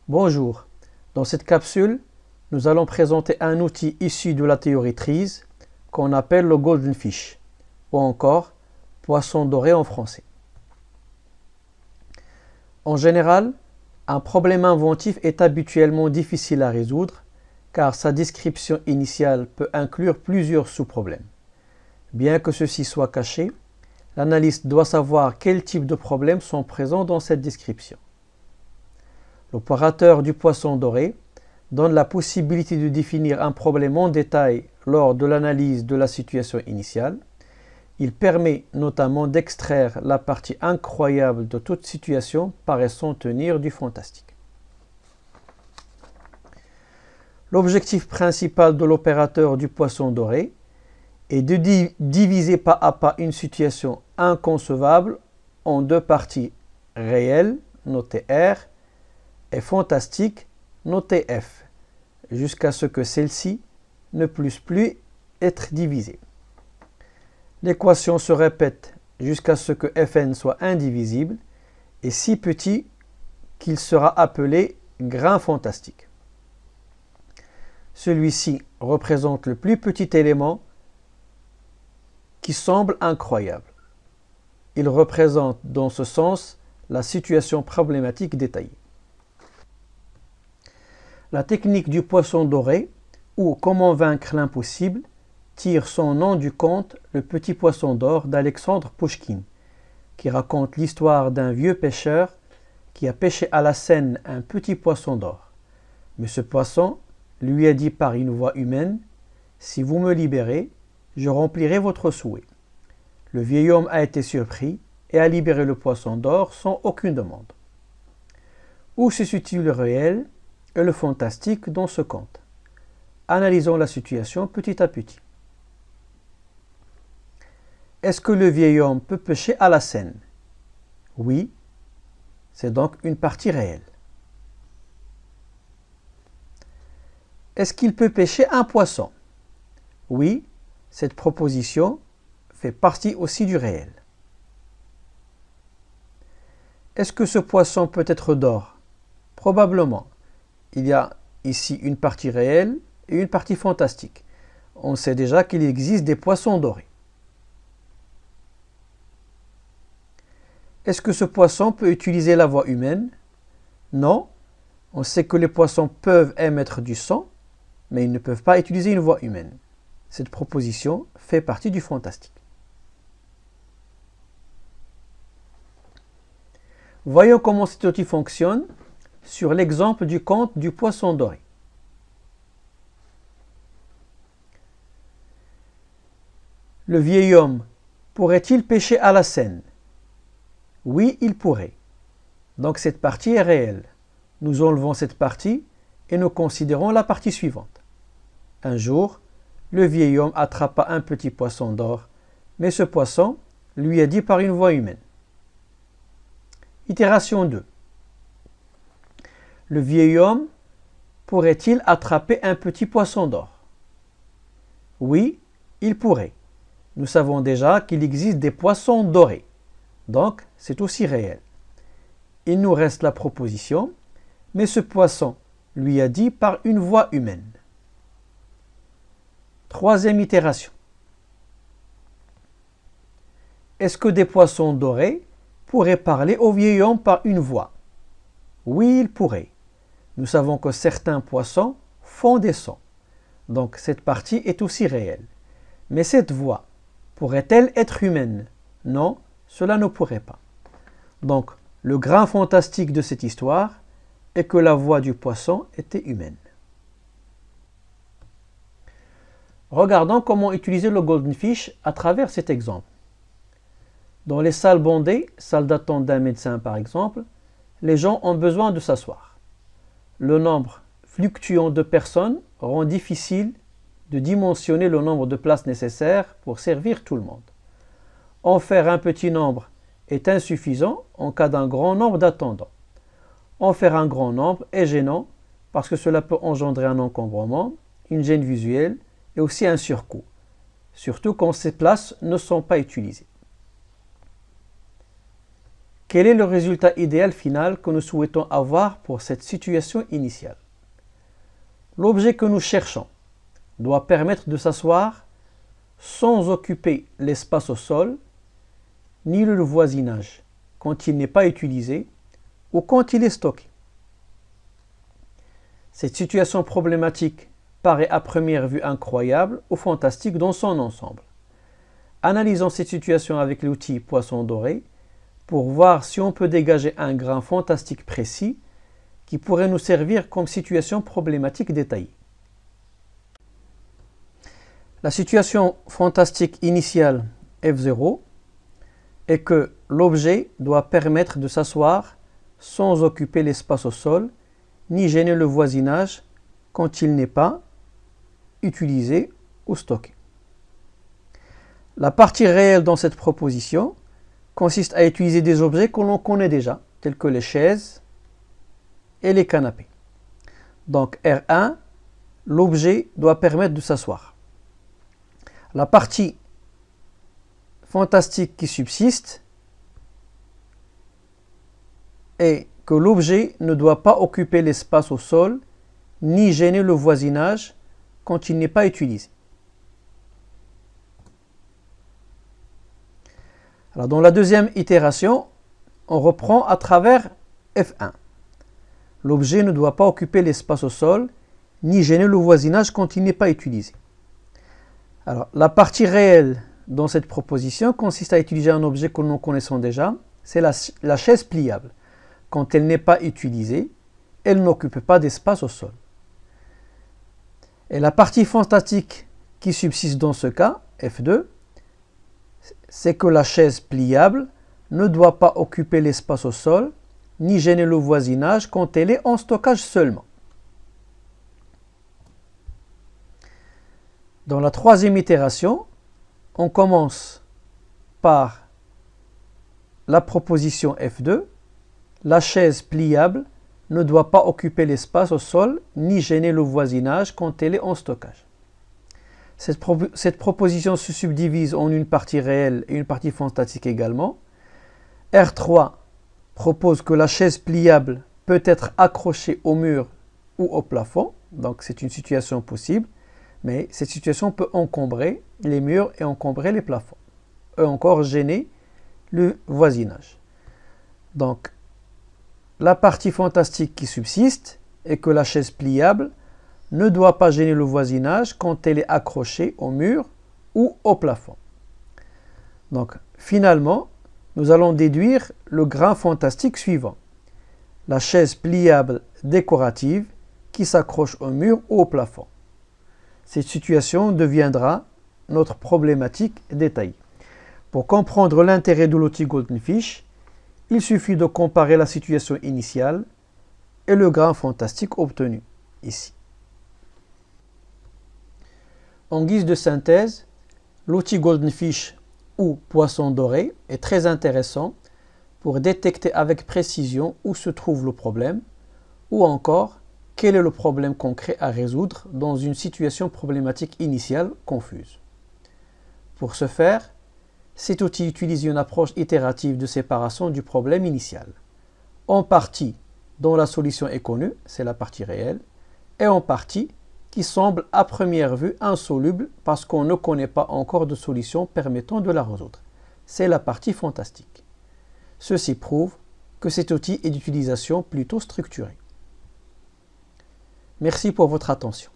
Bonjour, dans cette capsule, nous allons présenter un outil issu de la théorie TRIZ qu'on appelle le Golden Fish, ou encore poisson doré en français. En général, un problème inventif est habituellement difficile à résoudre car sa description initiale peut inclure plusieurs sous-problèmes. Bien que ceci soit caché, l'analyste doit savoir quels types de problèmes sont présents dans cette description. L'opérateur du poisson doré donne la possibilité de définir un problème en détail lors de l'analyse de la situation initiale. Il permet notamment d'extraire la partie incroyable de toute situation paraissant tenir du fantastique. L'objectif principal de l'opérateur du poisson doré est de diviser pas à pas une situation inconcevable en deux parties réelles, notées R, et fantastiques, notées F, jusqu'à ce que celle-ci ne puisse plus être divisée. L'équation se répète jusqu'à ce que Fn soit indivisible et si petit qu'il sera appelé grain fantastique. Celui-ci représente le plus petit élément qui semble incroyable. Il représente dans ce sens la situation problématique détaillée. La technique du poisson doré, ou comment vaincre l'impossible, tire son nom du conte Le petit poisson d'or d'Alexandre Pouchkine, qui raconte l'histoire d'un vieux pêcheur qui a pêché à la Seine un petit poisson d'or. Mais ce poisson lui a dit par une voix humaine « Si vous me libérez, je remplirai votre souhait. » Le vieil homme a été surpris et a libéré le poisson d'or sans aucune demande. Où se situe le réel et le fantastique dans ce conte? Analysons la situation petit à petit. Est-ce que le vieil homme peut pêcher à la Seine? Oui, c'est donc une partie réelle. Est-ce qu'il peut pêcher un poisson? Oui, cette proposition fait partie aussi du réel. Est-ce que ce poisson peut être d'or? Probablement. Il y a ici une partie réelle et une partie fantastique. On sait déjà qu'il existe des poissons dorés. Est-ce que ce poisson peut utiliser la voix humaine? Non. On sait que les poissons peuvent émettre du son, mais ils ne peuvent pas utiliser une voix humaine. Cette proposition fait partie du fantastique. Voyons comment cet outil fonctionne sur l'exemple du conte du poisson doré. Le vieil homme pourrait-il pêcher à la Seine? Oui, il pourrait. Donc cette partie est réelle. Nous enlevons cette partie et nous considérons la partie suivante. Un jour, le vieil homme attrapa un petit poisson d'or, mais ce poisson lui a dit par une voix humaine. Itération 2. Le vieil homme pourrait-il attraper un petit poisson d'or? Oui, il pourrait. Nous savons déjà qu'il existe des poissons dorés, donc c'est aussi réel. Il nous reste la proposition, mais ce poisson lui a dit par une voix humaine. Troisième itération. Est-ce que des poissons dorés pourraient parler au vieil homme par une voix? Oui, ils pourraient. Nous savons que certains poissons font des sons, donc cette partie est aussi réelle. Mais cette voix pourrait-elle être humaine? Non, cela ne pourrait pas. Donc, le grain fantastique de cette histoire est que la voix du poisson était humaine. Regardons comment utiliser le Golden Fish à travers cet exemple. Dans les salles bondées, salles d'attente d'un médecin par exemple, les gens ont besoin de s'asseoir. Le nombre fluctuant de personnes rend difficile de dimensionner le nombre de places nécessaires pour servir tout le monde. En faire un petit nombre est insuffisant en cas d'un grand nombre d'attendants. En faire un grand nombre est gênant parce que cela peut engendrer un encombrement, une gêne visuelle et aussi un surcoût, surtout quand ces places ne sont pas utilisées. Quel est le résultat idéal final que nous souhaitons avoir pour cette situation initiale? L'objet que nous cherchons doit permettre de s'asseoir sans occuper l'espace au sol, ni le voisinage, quand il n'est pas utilisé ou quand il est stocké. Cette situation problématique paraît à première vue incroyable ou fantastique dans son ensemble. Analysons cette situation avec l'outil poisson doré pour voir si on peut dégager un grain fantastique précis qui pourrait nous servir comme situation problématique détaillée. La situation fantastique initiale F0 est que l'objet doit permettre de s'asseoir sans occuper l'espace au sol, ni gêner le voisinage quand il n'est pas utilisé ou stocké. La partie réelle dans cette proposition consiste à utiliser des objets que l'on connaît déjà, tels que les chaises et les canapés. Donc R1, l'objet doit permettre de s'asseoir. La partie fantastique qui subsiste est que l'objet ne doit pas occuper l'espace au sol ni gêner le voisinage quand il n'est pas utilisé. Alors dans la deuxième itération, on reprend à travers F1. L'objet ne doit pas occuper l'espace au sol ni gêner le voisinage quand il n'est pas utilisé. Alors la partie réelle dans cette proposition consiste à utiliser un objet que nous connaissons déjà, c'est la chaise pliable. Quand elle n'est pas utilisée, elle n'occupe pas d'espace au sol. Et la partie fantastique qui subsiste dans ce cas, F2, c'est que la chaise pliable ne doit pas occuper l'espace au sol, ni gêner le voisinage quand elle est en stockage seulement. Dans la troisième itération, on commence par la proposition F2. La chaise pliable ne doit pas occuper l'espace au sol ni gêner le voisinage quand elle est en stockage. Cette proposition se subdivise en une partie réelle et une partie fantastique également. R3 propose que la chaise pliable peut être accrochée au mur ou au plafond. Donc c'est une situation possible. Mais cette situation peut encombrer les murs et encombrer les plafonds. Et encore gêner le voisinage. Donc, la partie fantastique qui subsiste est que la chaise pliable ne doit pas gêner le voisinage quand elle est accrochée au mur ou au plafond. Donc, finalement, nous allons déduire le grain fantastique suivant. La chaise pliable décorative qui s'accroche au mur ou au plafond. Cette situation deviendra notre problématique détaillée. Pour comprendre l'intérêt de l'outil Golden Fish, il suffit de comparer la situation initiale et le grain fantastique obtenu ici. En guise de synthèse, l'outil Golden Fish ou poisson doré est très intéressant pour détecter avec précision où se trouve le problème ou encore quel est le problème concret à résoudre dans une situation problématique initiale confuse. Pour ce faire, cet outil utilise une approche itérative de séparation du problème initial, en partie dont la solution est connue, c'est la partie réelle, et en partie qui semble à première vue insoluble parce qu'on ne connaît pas encore de solution permettant de la résoudre, c'est la partie fantastique. Ceci prouve que cet outil est d'utilisation plutôt structurée. Merci pour votre attention.